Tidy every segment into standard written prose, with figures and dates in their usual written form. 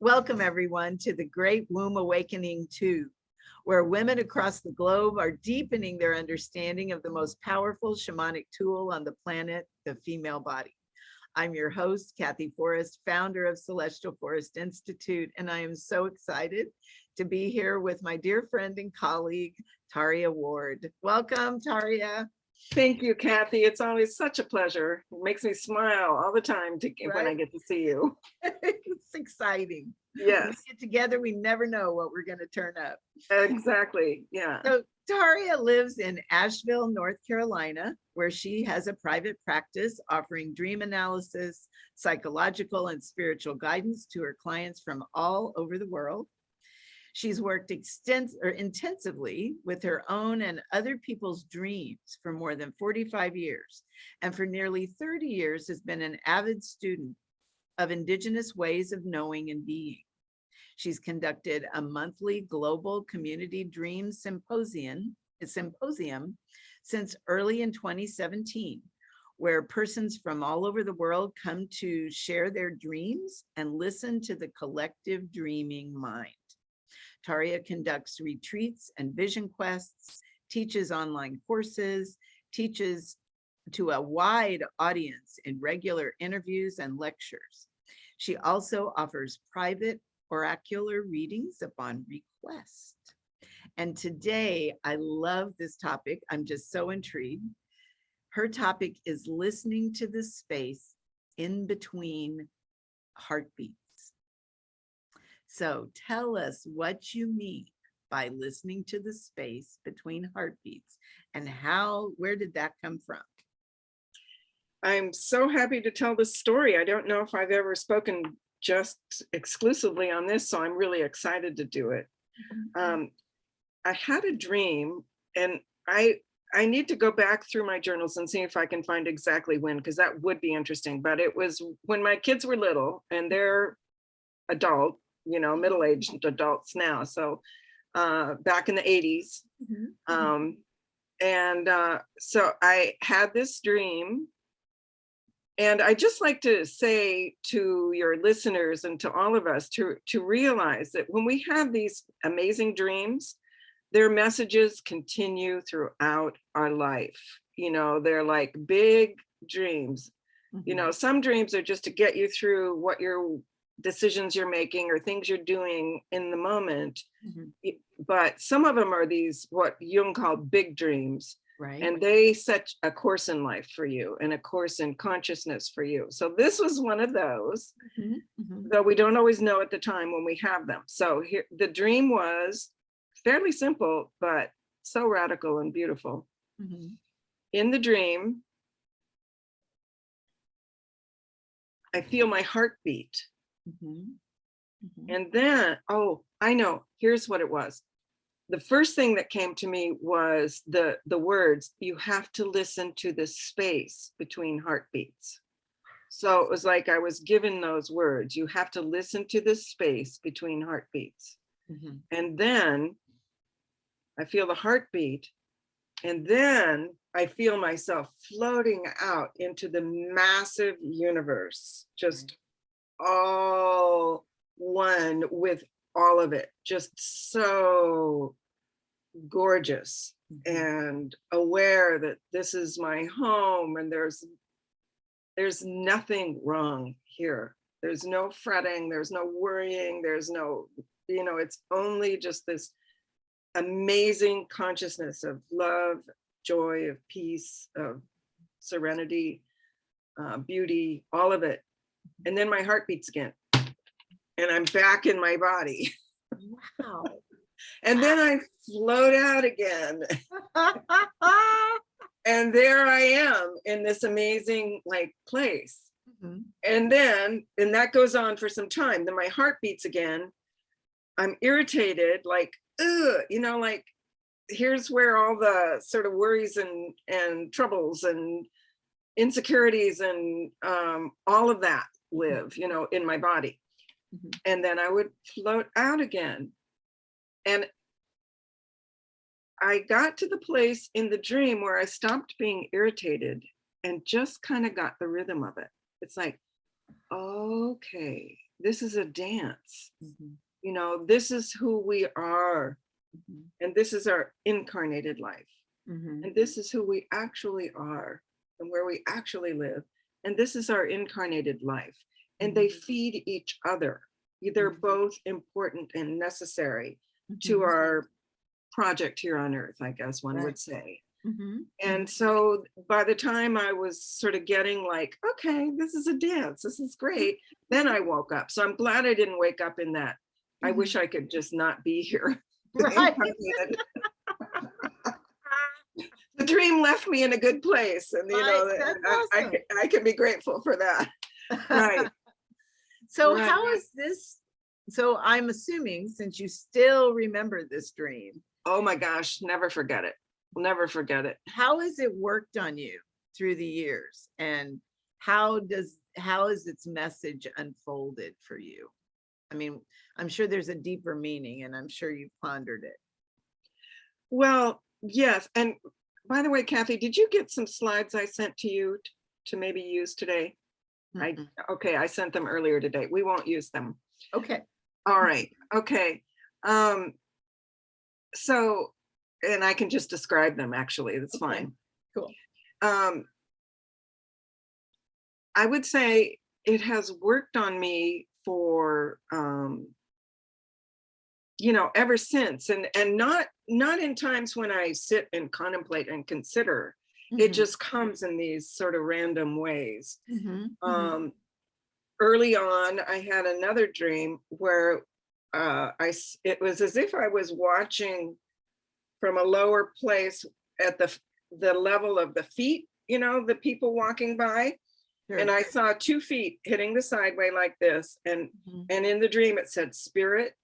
Welcome, everyone, to the Great Womb Awakening 2, where women across the globe are deepening their understanding of the most powerful shamanic tool on the planet, the female body. I'm your host, Kathy Forrest, founder of Celestial Forest Institute, and I am so excited to be here with my dear friend and colleague, Taria Ward. Welcome, Taria. Thank you, Kathy. It's always such a pleasure. It makes me smile all the time when I get to see you. It's exciting. Yes. When we get together, we never know what we're going to turn up. Exactly. Yeah. So Taria lives in Asheville, North Carolina, where she has a private practice offering dream analysis, psychological and spiritual guidance to her clients from all over the world. She's worked intensively with her own and other people's dreams for more than 45 years, and for nearly 30 years has been an avid student of Indigenous ways of knowing and being. She's conducted a monthly global community dream symposium since early in 2017, where persons from all over the world come to share their dreams and listen to the collective dreaming mind. Taria conducts retreats and vision quests, teaches online courses, teaches to a wide audience in regular interviews and lectures. She also offers private oracular readings upon request. And today, I love this topic. I'm just so intrigued. Her topic is listening to the space in between heartbeats. So tell us what you mean by listening to the space between heartbeats, and where did that come from? I'm so happy to tell this story. I don't know if I've ever spoken just exclusively on this, so I'm really excited to do it. I had a dream, and I need to go back through my journals and see if I can find exactly when, because that would be interesting. But it was when my kids were little, and they're adult, middle-aged adults now. So back in the 80s. So I had this dream. And I just like to say to your listeners and to all of us to realize that when we have these amazing dreams, their messages continue throughout our life. They're like big dreams. Some dreams are just to get you through what your decisions you're making or things you're doing in the moment. But some of them are these, what Jung called big dreams. Right. And they set a course in life for you and a course in consciousness for you. So this was one of those, though we don't always know at the time when we have them. So here, the dream was fairly simple, but so radical and beautiful. In the dream, I feel my heartbeat. And then, oh, I know, here's what it was. The first thing that came to me was the words, you have to listen to the space between heartbeats. So it was like I was given those words, you have to listen to the space between heartbeats. And then I feel the heartbeat. And then I feel myself floating out into the massive universe, just all one with all of it, just so gorgeous and aware that this is my home and there's nothing wrong here. There's no fretting, there's no worrying, there's no, it's only just this amazing consciousness of love, joy, of peace, of serenity, beauty, all of it. And then my heart beats again. And I'm back in my body. Wow. And then I float out again. And there I am in this amazing place. And that goes on for some time. Then my heart beats again. I'm irritated, here's where all the sort of worries and troubles and insecurities and all of that live, in my body. And then I would float out again. And I got to the place in the dream where I stopped being irritated and just kind of got the rhythm of it. It's like, okay, this is a dance. Mhm, You know, this is who we are, mhm, and this is our incarnated life. mhm. And this is who we actually are and where we actually live. And this is our incarnated life. And they feed each other. They're both important and necessary to Mhm. our project here on earth, I guess one Right. would say. Mhm. And so by the time I was sort of getting like, okay, this is a dance, this is great, then I woke up. So I'm glad I didn't wake up in that. I wish Mhm. I could just not be here. Right. Incarnated. The dream left me in a good place, and you Right. know That's I awesome. I can be grateful for that. Right, So right. how is this? So I'm assuming since you still remember this dream, Oh my gosh, never forget it. Never forget it. how has it worked on you through the years? And how is its message unfolded for you? I mean, I'm sure there's a deeper meaning and I'm sure you've pondered it. Well, yes. And by the way, Kathy, did you get some slides I sent to you to maybe use today? I Mm-mm. Okay, I sent them earlier today. We won't use them. Okay. All right. Okay. Um, so, and I can just describe them actually. That's Okay. fine. Cool. Um, I would say it has worked on me for ever since, and not in times when I sit and contemplate and consider. It Mhm, just comes in these sort of random ways. mhm, mhm. um Early on I had another dream where it was as if I was watching from a lower place at the level of the feet, the people walking by, and Sure. I saw 2 feet hitting the sideway like this, and Mhm. in the dream it said spirit,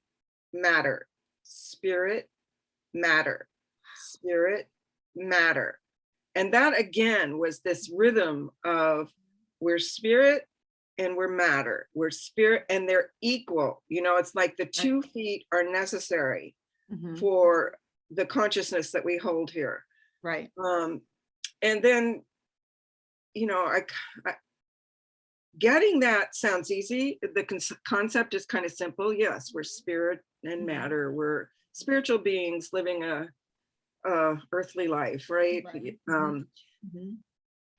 matter, spirit, matter, spirit, matter. And that again was this rhythm of we're spirit and we're matter. We're spirit and they're equal. It's like the Right. 2 feet are necessary Mhm. for the consciousness that we hold here. Right. Um, and then, I getting that sounds easy. The concept is kind of simple. Yes, we're spirit and Mhm. matter. We're spiritual beings living a earthly life, right? Right. Mhm, Um, mhm,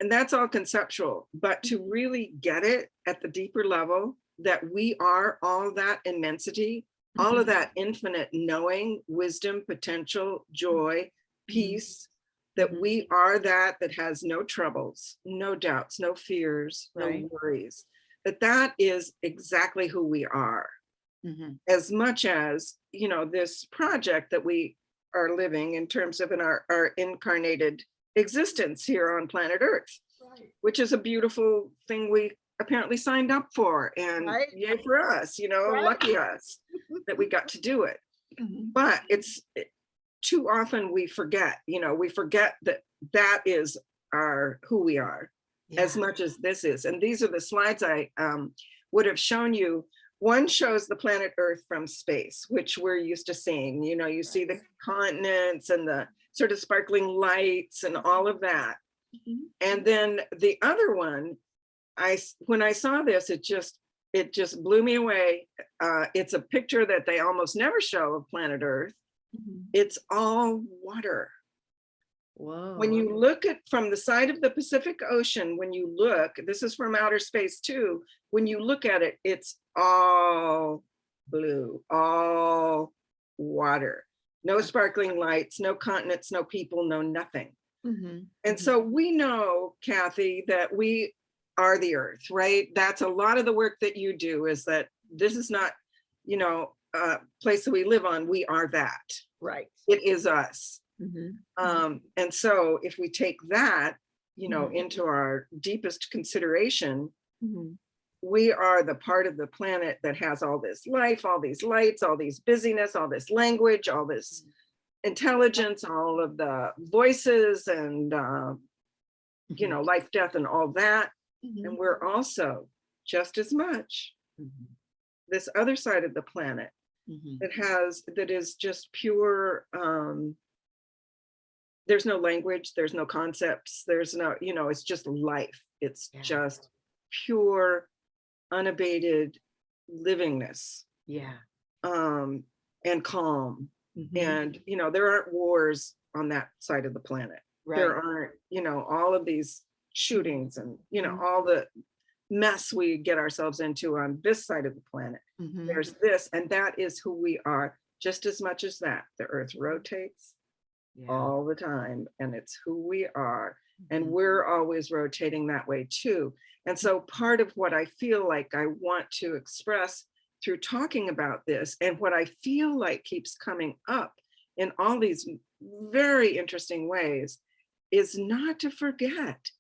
and that's all conceptual. But to mhm. really get it at the deeper level, that we are all that immensity, all of Mhm, that infinite knowing, wisdom, potential, joy, mhm, peace, that mhm. we are that has no troubles, no doubts, no fears, Right. no worries, that is exactly who we are. Mhm. As much as, this project that we are living in terms of our incarnated existence here on planet Earth, Right. which is a beautiful thing we apparently signed up for. And Right. yay for us, Right. lucky us that we got to do it. Mhm. But too often we forget that that is who we are, as Yeah. much as this is. And these are the slides I would have shown you. One shows the planet Earth from space, which we're used to seeing. You see the continents and the sort of sparkling lights and all of that. Mhm. And then the other one, when I saw this, it just blew me away. It's a picture that they almost never show of planet Earth. Mhm. It's all water. When Whoa. you look at from the side of the Pacific Ocean, when you look, this is from outer space too. When you look at it, it's all blue, all water. No sparkling lights, no continents, no people, no nothing. Mhm, And mhm. so we know, Kathy, that we are the earth, right? That's a lot of the work that you do, is that this is not, a place that we live on. We are that. Right. It is us. Mhm, And so if we take that, mhm, into our deepest consideration, mhm. we are the part of the planet that has all this life, all these lights, all these busyness, all this language, all this intelligence, all of the voices, and Mhm, life, death, and all that. And mhm, we're also just as much mhm, this other side of the planet mhm. that is just pure. There's no language, there's no concepts, there's no, it's just life. It's Yeah. just pure, unabated livingness, Yeah. and calm. Mhm. And, there aren't wars on that side of the planet. There Right. aren't, all of these shootings and, Mhm. all the mess we get ourselves into on this side of the planet. Mhm. There's this, and that is who we are just as much as that. The earth rotates Yeah. all the time, and it's who we are. And Mhm. we're always rotating that way too. And so part of what I feel like I want to express through talking about this, and what I feel like keeps coming up in all these very interesting ways, is not to forget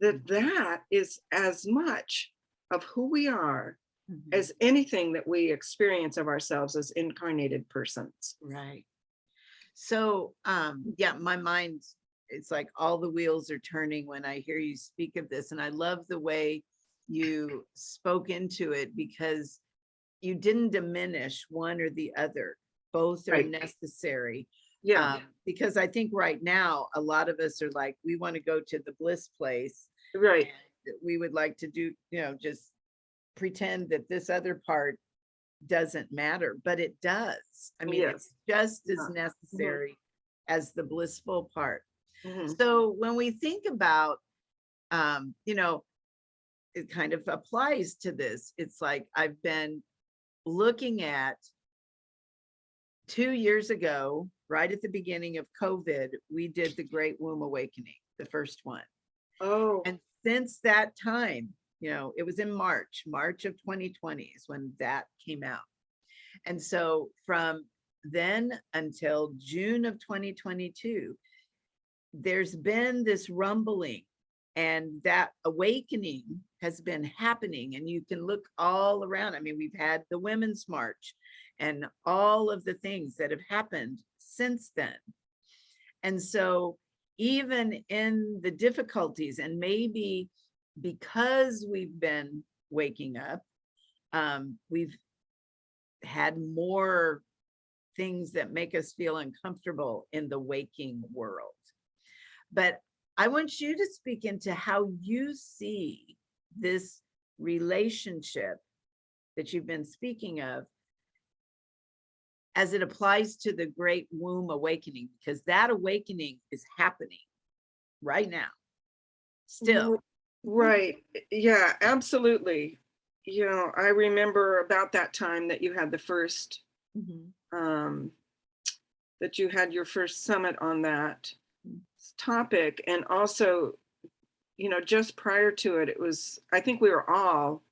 that that is as much of who we are Mhm. as anything that we experience of ourselves as incarnated persons. Right. So, yeah, my mind, it's like all the wheels are turning when I hear you speak of this. And I love the way you spoke into it because you didn't diminish one or the other. Both are Right. necessary. Yeah. Because I think right now, a lot of us are like, we want to go to the bliss place. Right. And we would like to do, just pretend that this other part doesn't matter, but it does. I mean, it's Yes. just as Yeah. necessary as the blissful part. Mhm. So when we think about, it kind of applies to this. It's like I've been looking at 2 years ago, right at the beginning of COVID, we did the Great Womb Awakening, the first one. Oh, And since that time, it was in March of 2020 is when that came out. And so from then until June of 2022, there's been this rumbling and that awakening has been happening. And you can look all around. I mean, we've had the Women's March and all of the things that have happened since then. And so even in the difficulties, and maybe because we've been waking up, we've had more things that make us feel uncomfortable in the waking world. But I want you to speak into how you see this relationship that you've been speaking of as it applies to the Great Womb Awakening, because that awakening is happening right now, still. right. Yeah, absolutely. I remember about that time that you had the first, Mhm. that you had your first summit on that topic. And also, just prior to it, I think we were all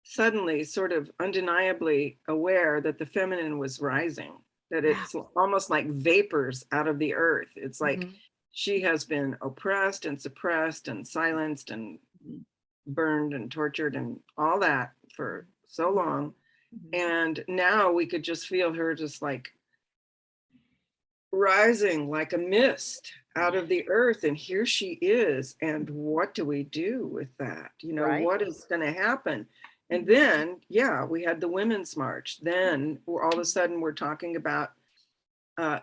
suddenly sort of undeniably aware that the feminine was rising, that Yeah. it's almost like vapors out of the earth. It's like Mhm. she has been oppressed and suppressed and silenced and Mhm. burned and tortured and all that for so long. Mhm. And now we could just feel her just like rising like a mist out of the earth. And here she is. And what do we do with that? Right. What is going to happen? And then, yeah, we had the Women's March. Then all of a sudden we're talking about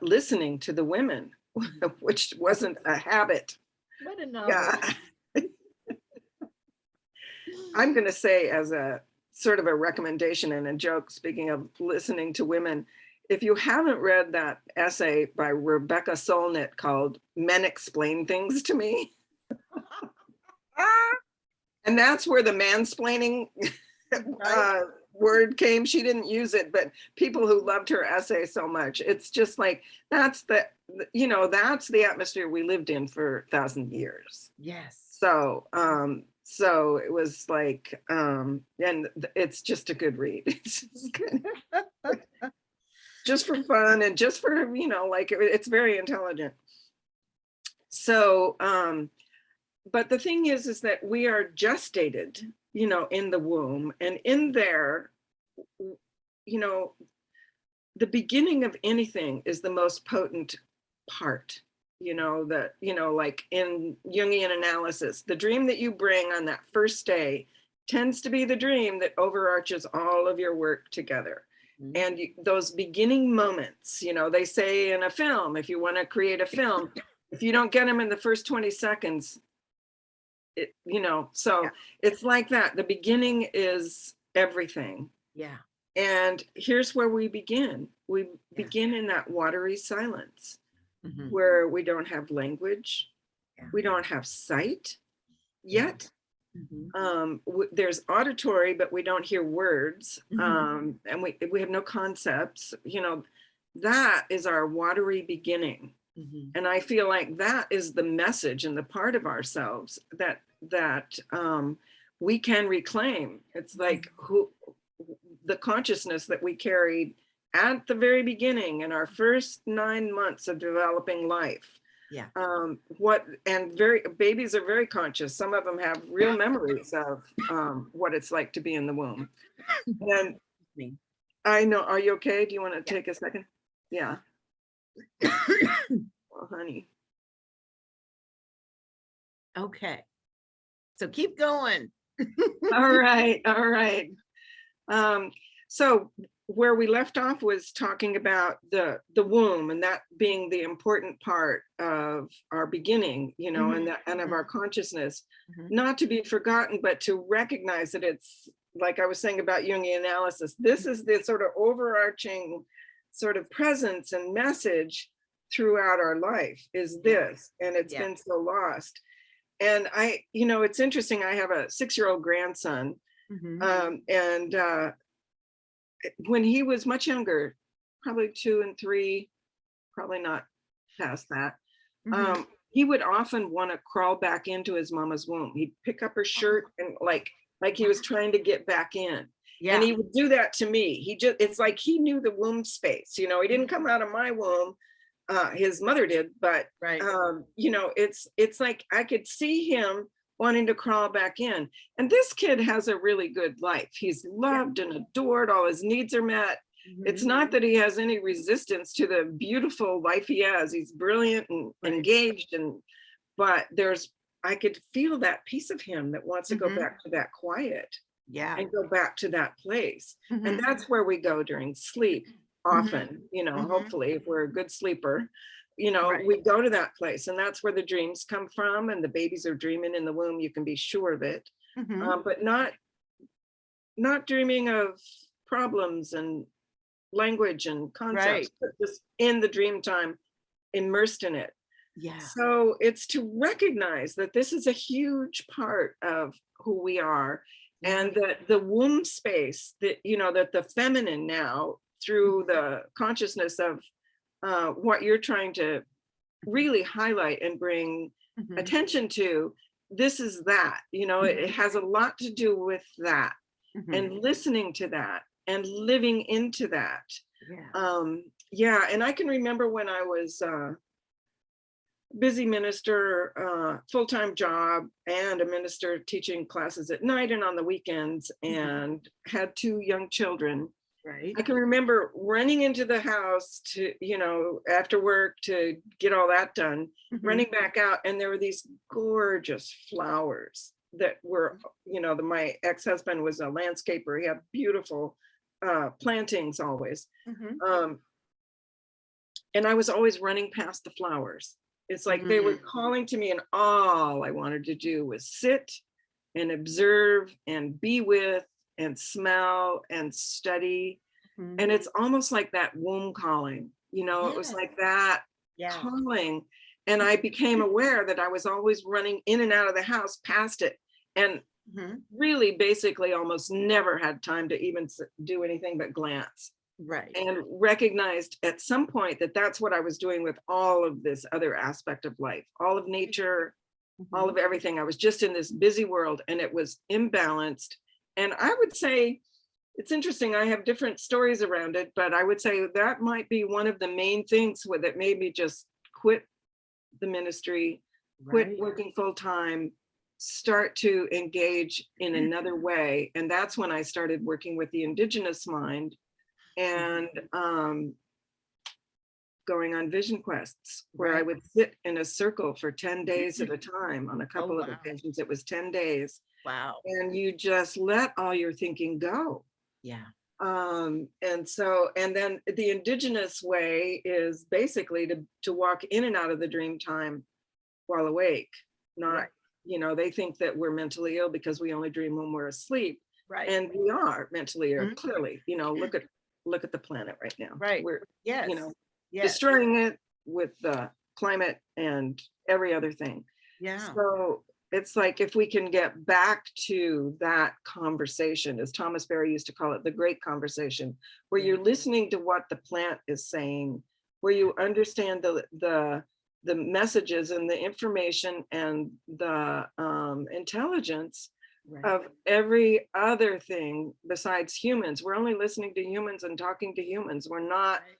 listening to the women, which wasn't a habit. What a novel. Yeah. I'm going to say, as a sort of a recommendation and a joke, speaking of listening to women, if you haven't read that essay by Rebecca Solnit called Men Explain Things to Me, and that's where the mansplaining Right. word came. She didn't use it, but people who loved her essay so much, it's just like, that's that's the atmosphere we lived in for 1,000 years. Yes. So it was like, and it's just a good read. It's just good. Just for fun and just for, like it's very intelligent. So, but the thing is that we are gestated, in the womb, and in there, the beginning of anything is the most potent part. Like in Jungian analysis, the dream that you bring on that first day tends to be the dream that overarches all of your work together. Mhm. And those beginning moments, they say in a film, if you want to create a film, if you don't get them in the first 20 seconds, so Yeah. it's like that. The beginning is everything. Yeah. And here's where we begin. We Yeah. begin in that watery silence Mhm. where we don't have language, Yeah. we don't have sight Yeah. yet. Mhm. There's auditory, but we don't hear words, Mhm. and we have no concepts. That is our watery beginning. Mhm. And I feel like that is the message and the part of ourselves that we can reclaim. It's like the consciousness that we carried at the very beginning in our first 9 months of developing life. Yeah. Babies are very conscious. Some of them have real memories of what it's like to be in the womb. And Me. I know, are you okay? Do you want to Yeah. take a second? Yeah. Oh, honey. Okay. So keep going. All right. All right. So where we left off was talking about the womb, and that being the important part of our beginning, and of our consciousness, Mhm. not to be forgotten, but to recognize that it's like I was saying about Jungian analysis. This is the sort of overarching sort of presence and message throughout our life is Yeah. this, and it's Yeah. been so lost. And it's interesting. I have a 6-year-old grandson, Mhm. and when he was much younger, probably 2 and 3, probably not past that, Mhm. he would often want to crawl back into his mama's womb. He'd pick up her shirt and like he was trying to get back in. And Yeah. he would do that to me. It's like he knew the womb space. He didn't come out of my womb. His mother did, but Right. it's like I could see him wanting to crawl back in. And this kid has a really good life. He's loved and adored. All his needs are met. It's Mhm. not that he has any resistance to the beautiful life he has. He's brilliant and Right. engaged, but I could feel that piece of him that wants to go Mhm. back to that quiet Yeah. and go back to that place. And Mhm. that's where we go during sleep often, Mhm. hopefully if we're a good sleeper, Right. we go to that place, and that's where the dreams come from, and the babies are dreaming in the womb, you can be sure of it. Mhm. But not dreaming of problems and language and concepts, Right. but just in the dream time, immersed in it. Yeah. So it's to recognize that this is a huge part of who we are, Yeah. and that the womb space, that the feminine now, through Mhm. the consciousness of what you're trying to really highlight and bring Mhm. attention to, this is that, it has a lot to do with that, Mhm. and listening to that and living into that. Yeah. Yeah, and I can remember when I was busy minister, full-time job, and a minister teaching classes at night and on the weekends, Mhm. and had 2 young children. Right. I can remember running into the house to, after work to get all that done, Mhm. running back out, and there were these gorgeous flowers that were, my ex-husband was a landscaper. He had beautiful plantings always. Mhm. Um, and I was always running past the flowers. It's like they were Mhm. calling to me, and all I wanted to do was sit and observe and be with and smell and study. Mhm. And it's almost like that womb calling, it was Yeah. like that Yeah. calling. And I became aware that I was always running in and out of the house past it. And Mhm. really basically almost never had time to even do anything but glance, Right. and recognized at some point that that's what I was doing with all of this other aspect of life, all of nature, all Mhm. of everything. I was just in this busy world, and it was imbalanced. And I would say it's interesting. I have different stories around it, but I would say that might be one of the main things that made me just quit the ministry, quit Right. working full time, start to engage in another way. And that's when I started working with the indigenous mind, and going on vision quests where I Right. would sit in a circle for 10 days at a time. On a Oh, couple of wow. occasions, it was 10 days. Wow. And you just let all your thinking go. Yeah. And then the indigenous way is basically to walk in and out of the dream time while awake. Not, Right. they think that we're mentally ill because we only dream when we're asleep. Right. And we are mentally or Mhm. clearly, look at the planet right now. Right. We're, Yes. you know, Yes. destroying it with the climate and every other thing. Yeah. So it's like if we can get back to that conversation, as Thomas Berry used to call it, the great conversation, where Yeah. you're listening to what the plant is saying, where you understand the messages and the information and the intelligence Right. of every other thing besides humans. We're only listening to humans and talking to humans. We're not, Right.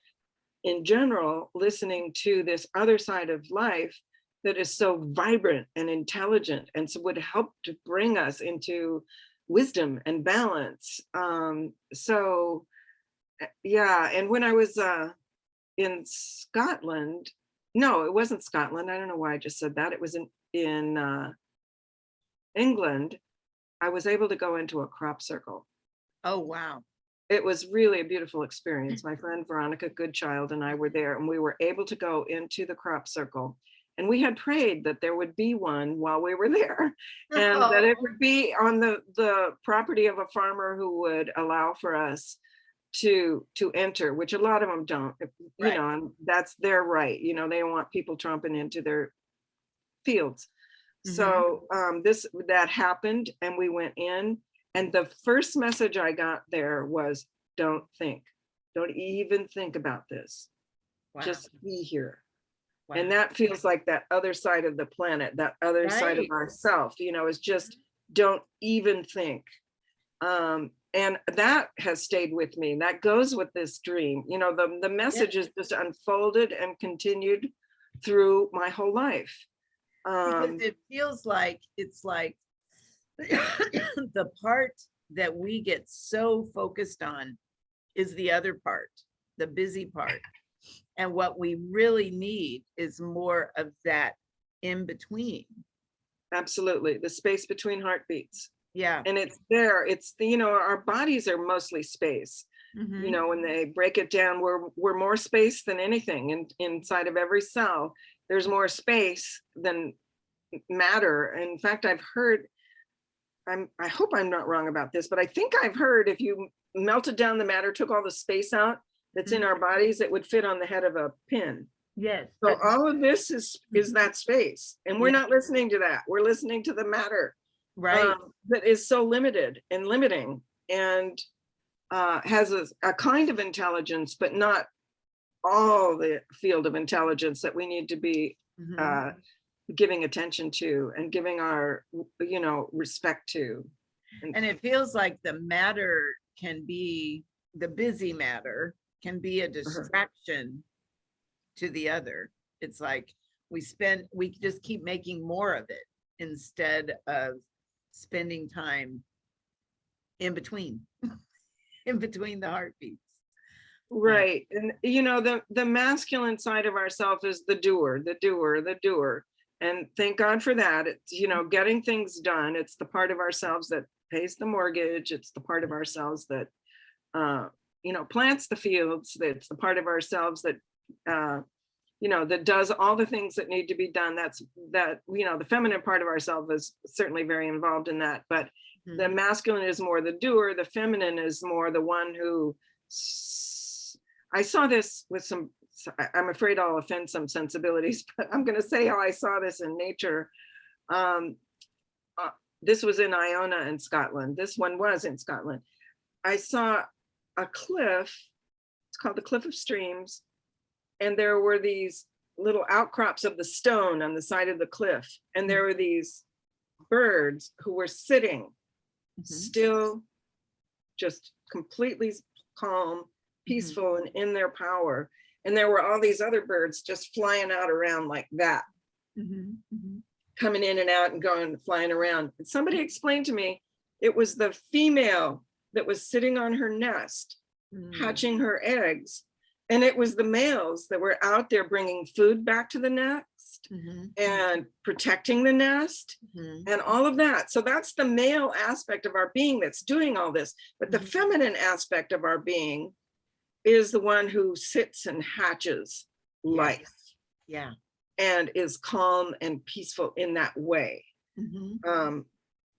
in general, listening to this other side of life that is so vibrant and intelligent and so would help to bring us into wisdom and balance. Yeah, and when I was in Scotland, no, it wasn't Scotland. I don't know why I just said that. It was in England. I was able to go into a crop circle. Oh, wow. It was really a beautiful experience. My friend Veronica Goodchild and I were there, and we were able to go into the crop circle. And we had prayed that there would be one while we were there, and that it would be on the property of a farmer who would allow for us to enter, which a lot of them don't, Right. and that's their right. They don't want people tromping into their fields. Mhm. So that happened, and we went in, and the first message I got there was, don't even think about this, Wow. just be here. Wow. And that feels like that other side of the planet, that other side of Right. ourself, is just don't even think. And that has stayed with me. That goes with this dream. The message is just unfolded and continued through my whole life. Because it feels like it's like the part that we get so focused on is the other part, the busy part. And what we really need is more of that in between. Absolutely. The space between heartbeats. Yeah. And it's there. It's our bodies are mostly space. Mhm. When they break it down, we're more space than anything. And inside of every cell, there's more space than matter. In fact, I've heard, I hope I'm not wrong about this, but I think I've heard if you melted down the matter, took all the space out that's in Mhm. our bodies, it would fit on the head of a pin. Yes. So all of this is that space, and we're Yeah. not listening to that. We're listening to the matter, Right. that is so limited and limiting, and has a kind of intelligence, but not all the field of intelligence that we need to be Mhm. giving attention to and giving our respect to. And it feels like the matter can be, the busy matter can be a distraction to the other. It's like we just keep making more of it instead of spending time in between, in between the heartbeats. Right. And the masculine side of ourself is the doer, the doer, the doer. And thank God for that. It's, getting things done. It's the part of ourselves that pays the mortgage. It's the part of ourselves that plants the fields. That's the part of ourselves that that does all the things that need to be done. The feminine part of ourselves is certainly very involved in that. But the Mhm. masculine is more the doer. The feminine is more the one who I saw this with I'm afraid I'll offend some sensibilities, but I'm going to say how I saw this in nature. Um, this was in Iona in Scotland. This one was in Scotland. I saw a cliff. It's called the Cliff of Streams. And there were these little outcrops of the stone on the side of the cliff. And there were these birds who were sitting still, just completely calm, peaceful, and in their power. And there were all these other birds just flying out around like that, coming in and out and going, flying around. And somebody explained to me it was the female that was sitting on her nest, hatching her eggs. And it was the males that were out there bringing food back to the nest and protecting the nest and all of that. So that's the male aspect of our being that's doing all this. But the feminine aspect of our being is the one who sits and hatches life. Yeah. And is calm and peaceful in that way.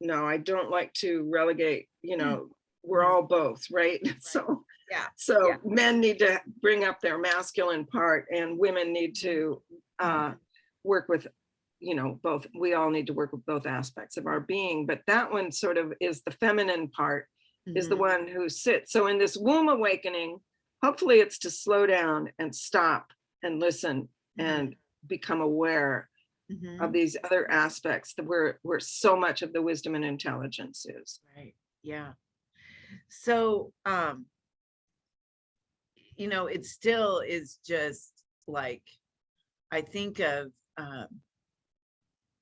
no, I don't like to relegate, we're Mhm. all both, right? So, Yeah. so Yeah. men need to bring up their masculine part and women need to uh, work with, both. We all need to work with both aspects of our being, but that one sort of is the feminine part, is the Mhm. one who sits. So in this womb awakening, hopefully it's to slow down and stop and listen and become aware of Mhm. these other aspects that where so much of the wisdom and intelligence is. Right. Yeah. So, it still is just like, I think of,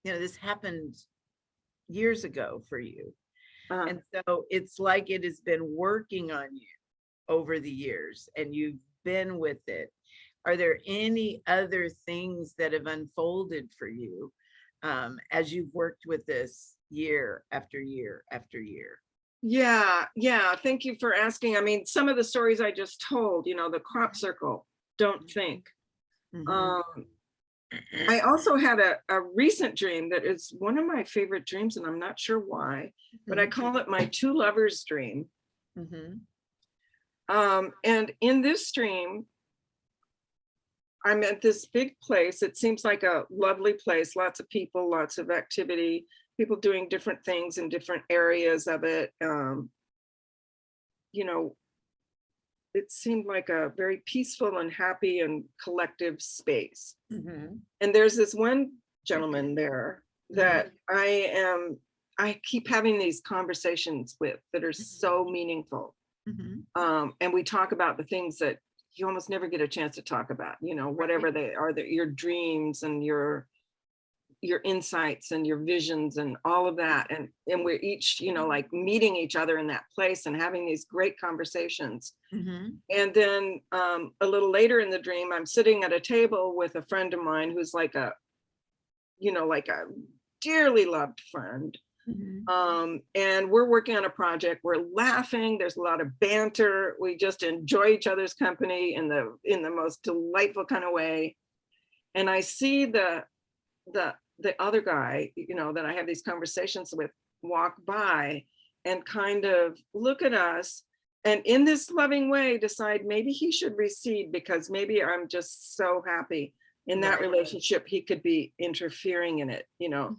this happened years ago for you. Uh, And so it's like it has been working on you over the years and you've been with it. Are there any other things that have unfolded for you as you've worked with this year after year after year? yeah, yeah. Thank you for asking. I mean, some of the stories I just told, the crop circle, don't think. Mhm. Um, I also had a recent dream that is one of my favorite dreams, and I'm not sure why, but I Mhm. call it my two lovers dream. Mhm. And in this dream, I'm at this big place. It seems like a lovely place, lots of people, lots of activity, people doing different things in different areas of it. You know, it seemed like a very peaceful and happy and collective space. Mhm. And there's this one gentleman there Mhm. that I keep having these conversations with that are so meaningful. Mhm. And we talk about the things that you almost never get a chance to talk about, Right. whatever they are, your dreams and your insights and your visions and all of that. And we're each, like meeting each other in that place and having these great conversations. Mhm. And then a little later in the dream, I'm sitting at a table with a friend of mine who's like a dearly loved friend. Mhm. And we're working on a project. We're laughing. There's a lot of banter. We just enjoy each other's company in the most delightful kind of way. And I see the other guy, that I have these conversations with, walk by and kind of look at us and in this loving way decide maybe he should recede because maybe I'm just so happy in that Right. relationship he could be interfering in it, Mhm.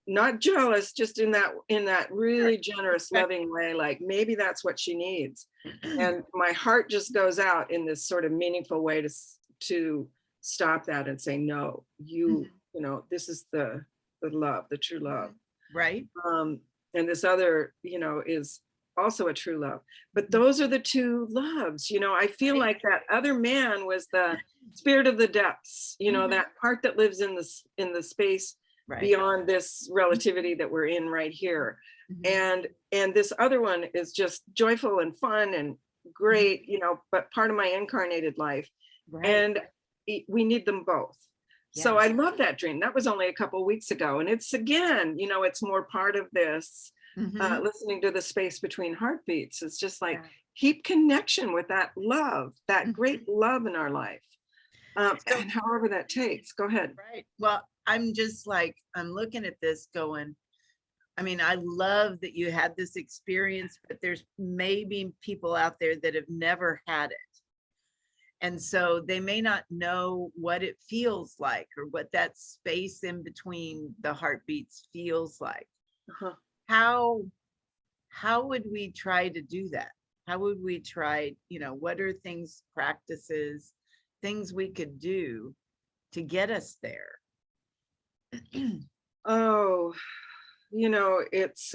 not jealous, just in that Sure. really generous loving way, like maybe that's what she needs. And my heart just goes out in this sort of meaningful way to stop that and say no, Mhm. this is the love, the true love. Mhm. Right. um and this other, is also a true love. But Mhm. those are the two loves. I feel Right. like that other man was the spirit of the depths, Mhm. that part that lives in the space Right. beyond this relativity that we're in right here. Mhm. And this other one is just joyful and fun and Mhm. great, but part of my incarnated life. Right. And we need them both. So Yeah. I love that dream. That was only a couple weeks ago. And it's again, it's more part of this, Mhm. listening to the space between heartbeats. It's just like Yeah. keep connection with that love, that Mhm. great love in our life. So, And however that takes. Go ahead. right. Well, I'm just like, I'm looking at this going, I mean, I love that you had this experience, but there's maybe people out there that have never had it. And so they may not know what it feels like or what that space in between the heartbeats feels like. Uh-huh. How how would we try to do that? How would we try, what are things, practices, things we could do to get us there? Oh, it's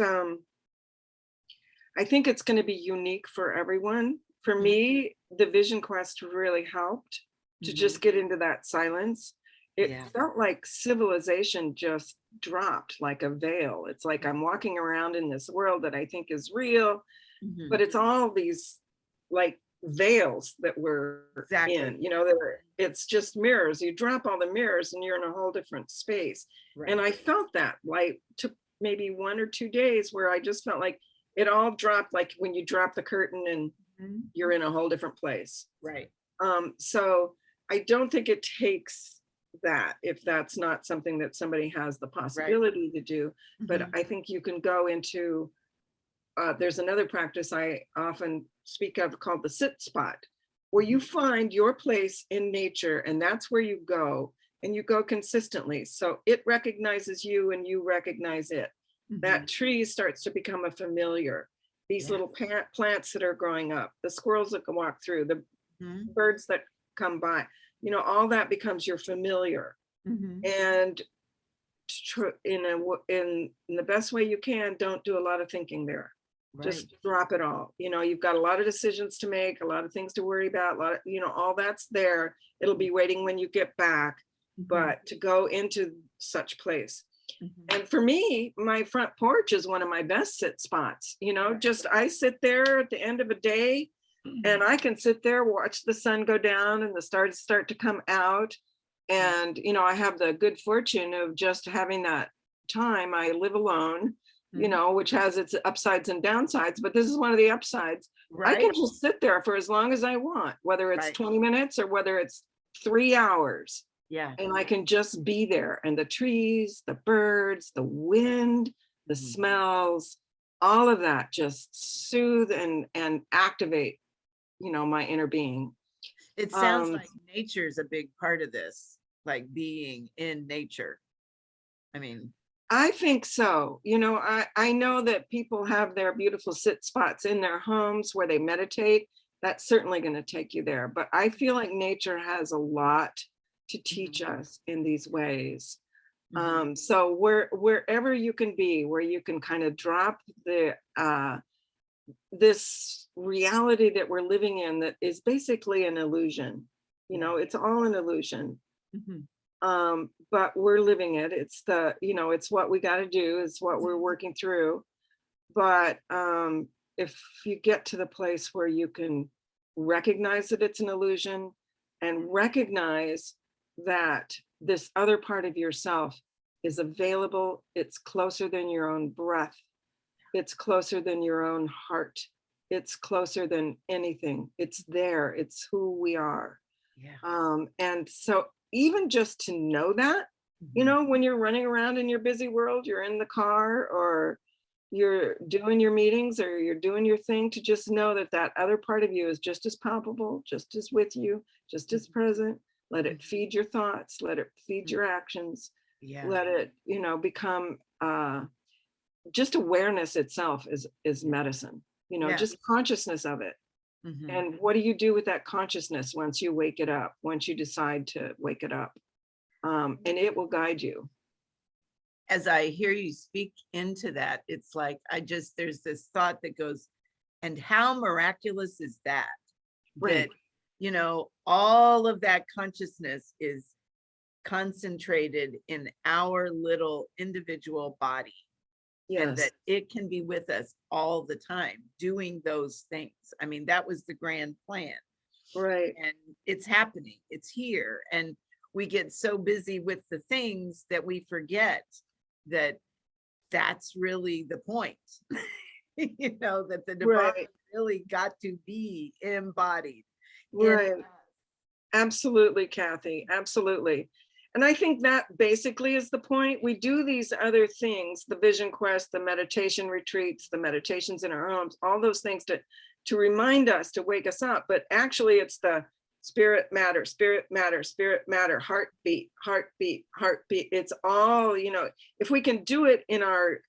I think it's going to be unique for everyone. For me, the Vision Quest really helped to Mhm. just get into that silence. It Yeah. felt like civilization just dropped like a veil. It's like I'm walking around in this world that I think is real, but Mhm. it's all these like veils that we're Exactly. in, it's just mirrors. You drop all the mirrors and you're in a whole different space. And Right. I felt that like took maybe 1 or 2 days where I just felt like it all dropped, like when you drop the curtain and Mhm. you're in a whole different place. Right. So I don't think it takes that if that's not something that somebody has the possibility to do. But Mhm. I think you can go into, there's another practice I often speak of called the sit spot, where you find your place in nature and that's where you go, and you go consistently. So it recognizes you and you recognize it. That Mhm. tree starts to become a familiar. These Yeah. little plants that are growing up, the squirrels that can walk through, the Mhm. birds that come by, all that becomes your familiar. Mhm. And in the best way you can, don't do a lot of thinking there. Right. Just drop it all. You've got a lot of decisions to make, a lot of things to worry about, a lot of, all that's there. It'll be waiting when you get back, Mhm. but to go into such place. Mhm. And for me, my front porch is one of my best sit spots. Just I sit there at the end of a day and I can sit there, watch the sun go down and the stars start to come out. And, I have the good fortune of just having that time. I live alone, Mhm. which has its upsides and downsides, but this is one of the upsides. I can Right. just sit there for as long as I want, whether it's Right. 20 minutes or whether it's 3 hours. Yeah. And I can just be there. And the trees, the birds, the wind, the Mhm. smells, all of that just soothe and activate, my inner being. It sounds Um, like nature's a big part of this, like being in nature. I mean, I think so. I know that people have their beautiful sit spots in their homes where they meditate. That's certainly going to take you there. But I feel like nature has a lot to teach mhm. us in these ways. Mhm. So wherever you can be, where you can kind of drop this reality that we're living in that is basically an illusion. Yeah. It's all an illusion. Mhm. But we're living it. It's what we got to do. It's what we're working through. But if you get to the place where you can recognize that it's an illusion and recognize that this other part of yourself is available, it's closer than your own breath, it's closer than your own heart, it's closer than anything. It's there, it's who we are. Yeah. And so even just to know that, Mhm. when you're running around in your busy world, you're in the car or you're doing your meetings or you're doing your thing, to just know that that other part of you is just as palpable, just as with you, just as Mhm. present. Let it Mhm. feed your thoughts, let it feed Mhm. your actions, Yeah. let it, become just awareness itself is Yeah. medicine, Yeah. just consciousness of it. Mhm. And what do you do with that consciousness once you wake it up, once you decide to wake it up? And it will guide you. As I hear you speak into that, it's like there's this thought that goes, and how miraculous is that? Right. That, all of that consciousness is concentrated in our little individual body, and Yes. that it can be with us all the time doing those things. I mean, that was the grand plan, Right. and it's happening, it's here. And we get so busy with the things that we forget that that's really the point. That the divine Right. really got to be embodied in us. Right. Absolutely, Kathy. Absolutely. And I think that basically is the point. We do these other things, the vision quest, the meditation retreats, the meditations in our homes, all those things to remind us, to wake us up. But actually it's the spirit matter, spirit matter, spirit matter, heartbeat, heartbeat, heartbeat. It's all, if we can do it in our,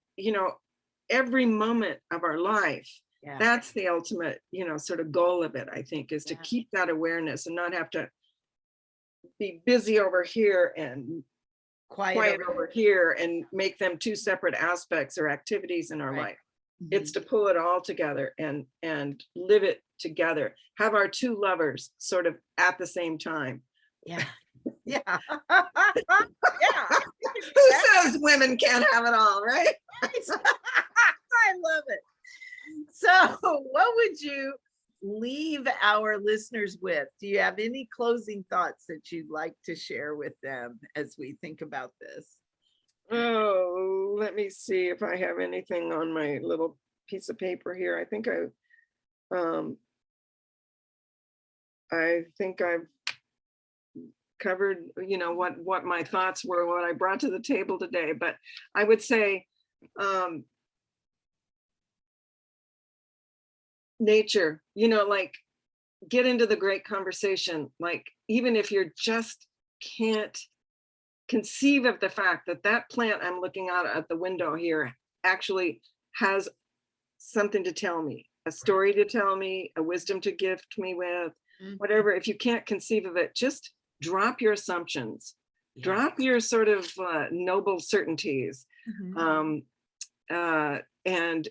every moment of our life, Yeah. that's the ultimate, sort of goal of it, I think, is to Yeah. keep that awareness and not have to be busy over here and Quiet quiet over over here and make them two separate aspects or activities in our right. life. It's Mhm. to pull it all together and live it together. Have our two lovers sort of at the same time. Yeah. Yeah. Yeah. You can do Who that. says women can't have it all, right? Right. I love it. So, what would you leave our listeners with? Do you have any closing thoughts that you'd like to share with them as we think about this? Oh, let me see if I have anything on my little piece of paper here. I think I've covered, what my thoughts were, what I brought to the table today. But I would say, nature, like, get into the great conversation. Like, even if you're just can't conceive of the fact that that plant I'm looking out at the window here actually has something to tell me, a story to tell me, a wisdom to gift me with, Mhm. whatever. If you can't conceive of it, just drop your assumptions, Yeah. drop your sort of noble certainties, Mhm. and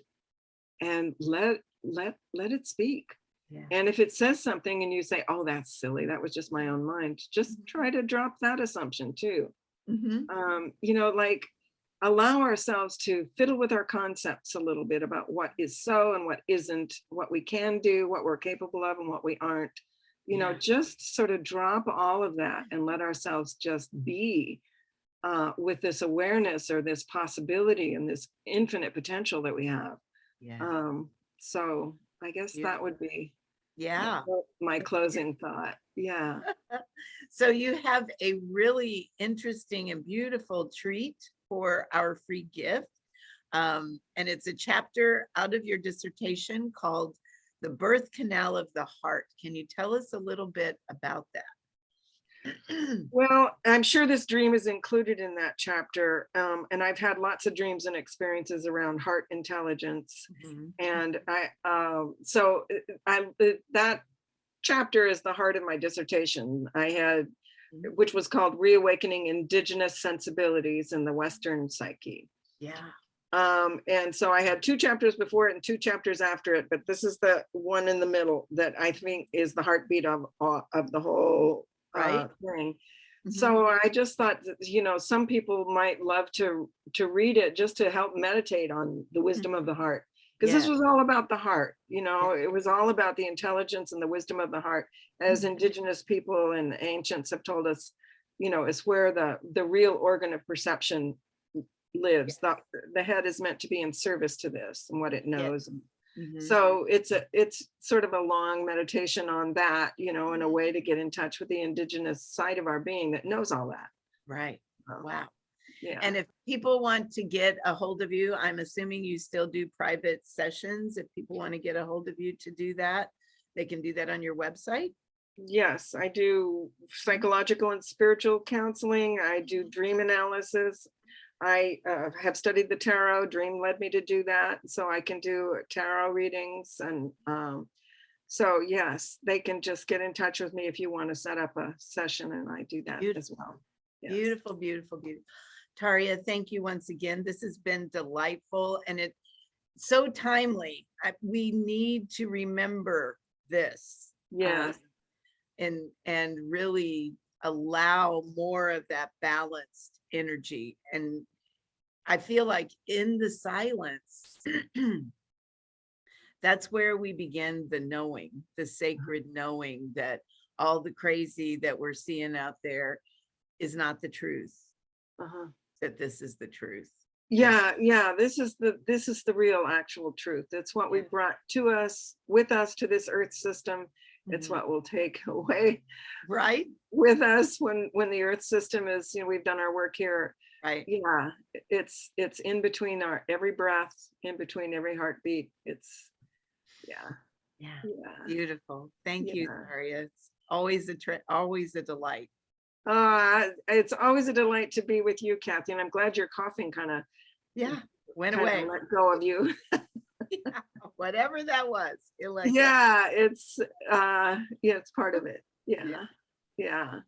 let it speak. Yeah. And if it says something and you say, oh, that's silly, that was just my own mind, just try to drop that assumption too. Mhm. Like, allow ourselves to fiddle with our concepts a little bit about what is so and what isn't, what we can do, what we're capable of and what we aren't. Yeah. Just sort of drop all of that and let ourselves just be with this awareness or this possibility and this infinite potential that we have. Yeah. So I guess Yeah. that would be Yeah. my closing thought. Yeah. So you have a really interesting and beautiful treat for our free gift. And it's a chapter out of your dissertation called The Birth Canal of the Heart. Can you tell us a little bit about that? Well, I'm sure this dream is included in that chapter. And I've had lots of dreams and experiences around heart intelligence. Mhm. And that chapter is the heart of my dissertation. I had, which was called Reawakening Indigenous Sensibilities in the Western Psyche. Yeah. And so I had 2 chapters before it and 2 chapters after it, but this is the one in the middle that I think is the heartbeat of the whole Right. thing. Mhm. So I just thought that, some people might love to read it just to help meditate on the wisdom of the heart. Because this Yeah. was all about the heart, Yeah. it was all about the intelligence and the wisdom of the heart, as Mhm. indigenous people and ancients have told us, it's where the real organ of perception lives. The head is meant to be in service to this and what it Yeah. knows. Mhm. So it's sort of a long meditation on that, and a way to get in touch with the indigenous side of our being that knows all that. Right. Wow. Yeah. And if people want to get a hold of you, I'm assuming you still do private sessions. If people want to get a hold of you to do that, they can do that on your website. Yes, I do psychological and spiritual counseling. I do dream analysis. I have studied the tarot. Dream led me to do that. So I can do tarot readings. And so, yes, they can just get in touch with me if you want to set up a session. And I do that as Beautiful. well. Yes. Beautiful, beautiful, beautiful. Taria, thank you once again. This has been delightful and it's so timely. We need to remember this. Yes. And really allow more of that balanced energy. And I feel like in the silence, that's where we begin the knowing, the sacred knowing that all the crazy that we're seeing out there is not the truth, Uh-huh. that this is the truth. Yeah. This is the real actual truth. It's what we Yeah. brought with us to this earth system. It's Mhm. what we'll take away Right? with us when the earth system is, we've done our work here. Right. Yeah, it's in between our every breath, in between every heartbeat. It's Yeah. yeah. Beautiful. Thank you, Yeah. Taria. It's always always a delight. It's always a delight to be with you, Kathy, and I'm glad your coughing kind of Went away. let go of you. Yeah, whatever that was, it let go. Yeah, it's part of it. Yeah. Yeah. Yeah.